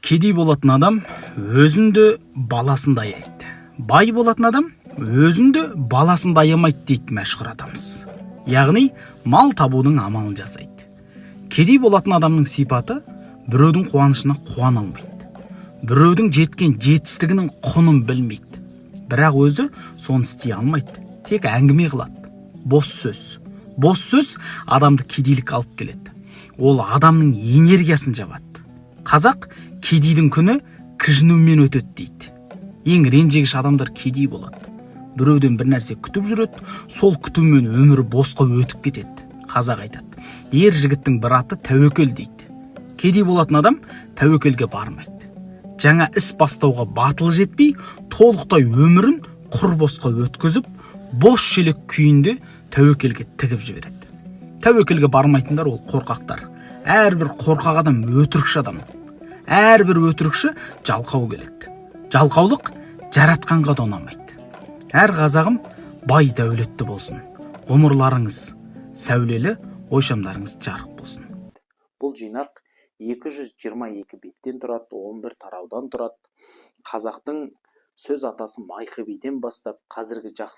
Кедей болатын адам өзінде баласын да аяйды. Бай болатын адам өзінде баласын да аямайды дейді мәшһүр атамыз. Яғни мал табудың амалын жасайды. Кедей болатын адамның сипаты біреудің қуанышына қуана алмайды. Біреудің жеткен жетістігінің құнын білмейді. Бірақ өзі соны істей алмайды. Тек әңгіме қылады. Бос сөз. Бос сөз адамды кедейлік алып келеді. Ол адамның энергиясын жабады. Қазақ кедейдің күні кіжінумен өтеді дейді. Ең ренжігіш адамдар кедей болады. Біреуден бір нәрсе күтіп жүреді, сол күтумен өмірі босқа өтіп кетеді. Қазақ айтады: ер жігіттің бір аты тәуекел дейді. Кедей болатын адам тәуекелге бармайды. Жаңа іс бастауға батыл жетпей, толықтай өмірін құр босқа өткізіп, бос шелек күйінде тәуекелге тігіп жібереді. Тәуекелге бармайтындар ол қорқақтар. Әрбір қорқақ адам өтірікші адам. Әрбір өтірікші жалқау келеді. Жалқаулық жаратқанға да ұнамайды. Әр қазағым бай дәулетті болсын. Ғұмырларыңыз сәулелі, ойшамдарыңыз жарық болсын. Бұл жинақ 222 беттен тұрады, 11 тараудан тұрады. Қазақтың сөз атасы Майқы биден бастап қазіргі жақсы